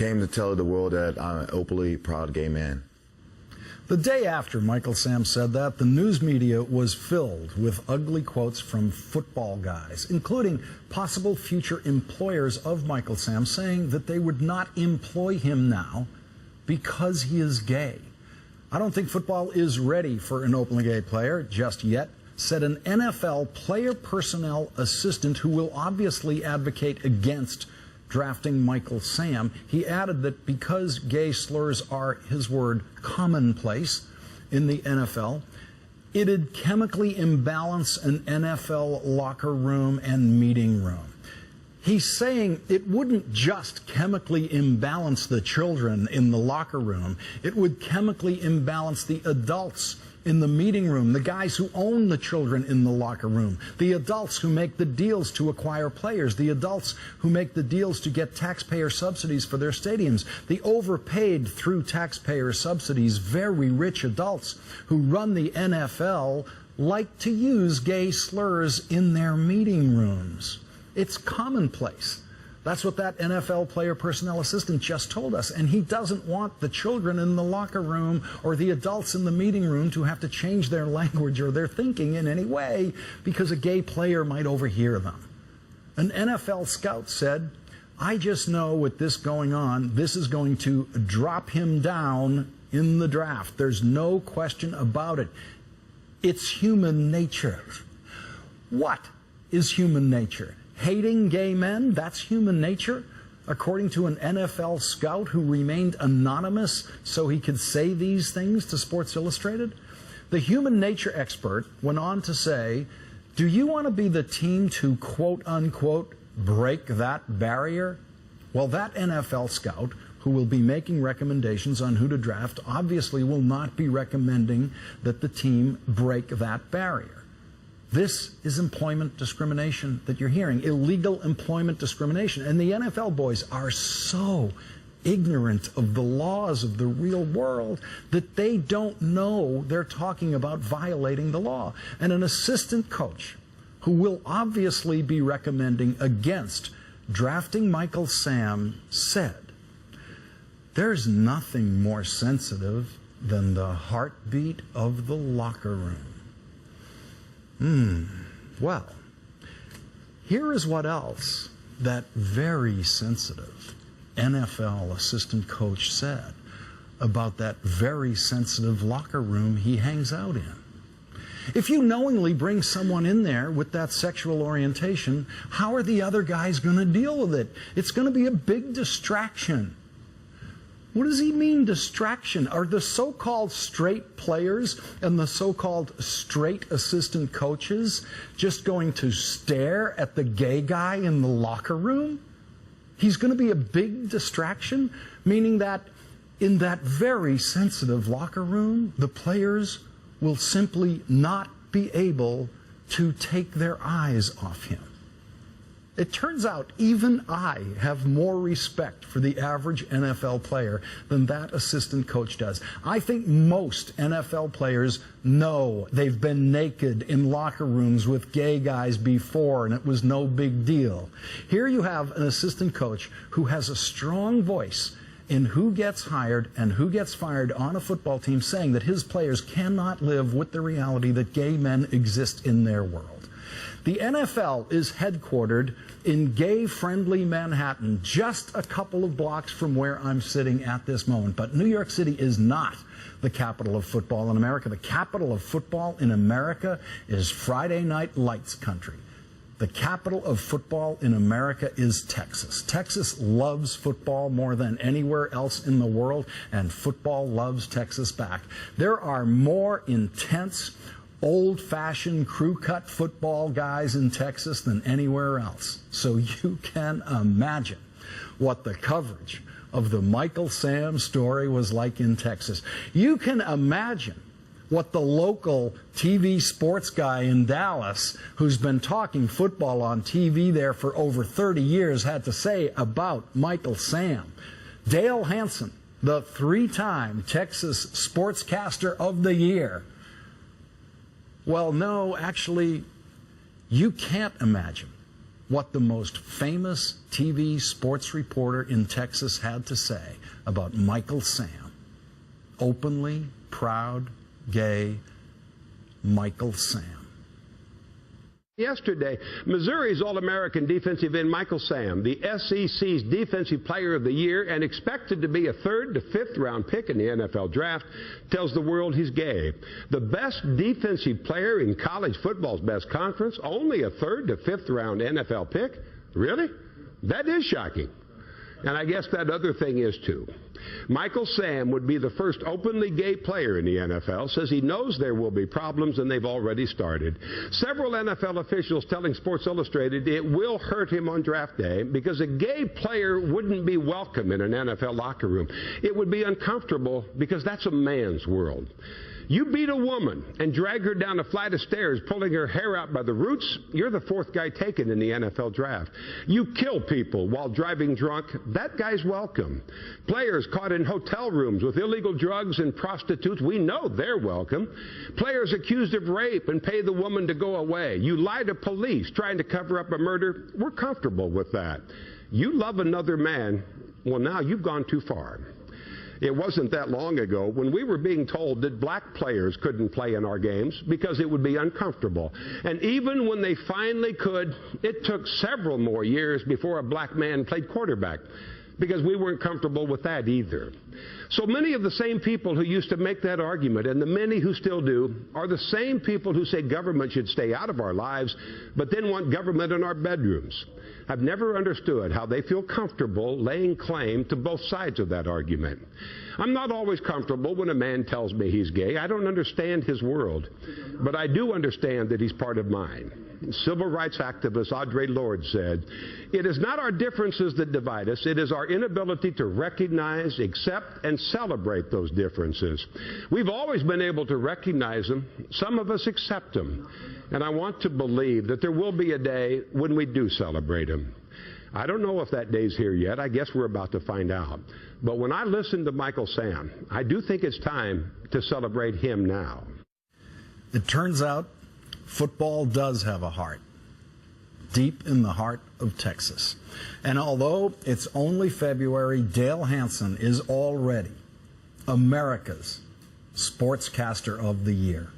came to tell the world that I'm an openly proud gay man. The day after Michael Sam said that, the news media was filled with ugly quotes from football guys, including possible future employers of Michael Sam, saying that they would not employ him now because he is gay. I don't think football is ready for an openly gay player just yet, said an NFL player personnel assistant who will obviously advocate against drafting Michael Sam. He added that because gay slurs are, his word, commonplace in the NFL, it'd chemically imbalance an NFL locker room and meeting room. He's saying it wouldn't just chemically imbalance the children in the locker room, it would chemically imbalance the adults in the meeting room, the guys who own the children in the locker room, the adults who make the deals to acquire players, the adults who make the deals to get taxpayer subsidies for their stadiums, the overpaid through taxpayer subsidies, very rich adults who run the NFL like to use gay slurs in their meeting rooms. It's commonplace. That's what that NFL player personnel assistant just told us. And he doesn't want the children in the locker room or the adults in the meeting room to have to change their language or their thinking in any way because a gay player might overhear them. An NFL scout said, I just know with this going on, this is going to drop him down in the draft. There's no question about it. It's human nature. What is human nature? Hating gay men, that's human nature, according to an NFL scout who remained anonymous so he could say these things to Sports Illustrated. The human nature expert went on to say, do you want to be the team to quote-unquote break that barrier? Well, that NFL scout who will be making recommendations on who to draft obviously will not be recommending that the team break that barrier. This is employment discrimination that you're hearing, illegal employment discrimination. And the NFL boys are so ignorant of the laws of the real world that they don't know they're talking about violating the law. And an assistant coach who will obviously be recommending against drafting Michael Sam said, there's nothing more sensitive than the heartbeat of the locker room. Well, here is what else that very sensitive NFL assistant coach said about that very sensitive locker room he hangs out in. If you knowingly bring someone in there with that sexual orientation, how are the other guys going to deal with it? It's going to be a big distraction. What does he mean, distraction? Are the so-called straight players and the so-called straight assistant coaches just going to stare at the gay guy in the locker room? He's going to be a big distraction, meaning that in that very sensitive locker room, the players will simply not be able to take their eyes off him. It turns out even I have more respect for the average NFL player than that assistant coach does. I think most NFL players know they've been naked in locker rooms with gay guys before and it was no big deal. Here you have an assistant coach who has a strong voice in who gets hired and who gets fired on a football team, saying that his players cannot live with the reality that gay men exist in their world. The NFL is headquartered in gay-friendly Manhattan, just a couple of blocks from where I'm sitting at this moment. But New York City is not the capital of football in America. The capital of football in America is Friday Night Lights country. The capital of football in America is Texas. Texas loves football more than anywhere else in the world, and football loves Texas back. There are more intense, old-fashioned crew-cut football guys in Texas than anywhere else. So you can imagine what the coverage of the Michael Sam story was like in Texas. You can imagine what the local TV sports guy in Dallas, who's been talking football on TV there for over 30 years, had to say about Michael Sam. Dale Hansen, the three-time Texas Sportscaster of the Year. Well, no, actually, you can't imagine what the most famous TV sports reporter in Texas had to say about Michael Sam. Openly, proud, gay, Michael Sam. Yesterday, Missouri's All-American defensive end Michael Sam, the SEC's Defensive Player of the Year and expected to be a 3rd to 5th round pick in the NFL draft, tells the world he's gay. The best defensive player in college football's best conference, only a 3rd to 5th round NFL pick? Really? That is shocking. And I guess that other thing is too. Michael Sam would be the first openly gay player in the NFL, says he knows there will be problems and they've already started. Several NFL officials telling Sports Illustrated it will hurt him on draft day because a gay player wouldn't be welcome in an NFL locker room. It would be uncomfortable because that's a man's world. You beat a woman and drag her down a flight of stairs, pulling her hair out by the roots, you're the 4th guy taken in the NFL draft. You kill people while driving drunk, that guy's welcome. Players caught in hotel rooms with illegal drugs and prostitutes, we know they're welcome. Players accused of rape and pay the woman to go away. You lie to police trying to cover up a murder, we're comfortable with that. You love another man, well, now you've gone too far. It wasn't that long ago when we were being told that black players couldn't play in our games because it would be uncomfortable. And even when they finally could, it took several more years before a black man played quarterback because we weren't comfortable with that either. So many of the same people who used to make that argument, and the many who still do, are the same people who say government should stay out of our lives, but then want government in our bedrooms. I've never understood how they feel comfortable laying claim to both sides of that argument. I'm not always comfortable when a man tells me he's gay. I don't understand his world, but I do understand that he's part of mine. Civil rights activist Audre Lorde said, "It is not our differences that divide us. It is our inability to recognize, accept, and celebrate those differences. We've always been able to recognize them. Some of us accept them. And I want to believe that there will be a day when we do celebrate them." I don't know if that day's here yet. I guess we're about to find out. But when I listen to Michael Sam, I do think it's time to celebrate him now. It turns out football does have a heart, deep in the heart of Texas. And although it's only February, Dale Hansen is already America's Sportscaster of the Year.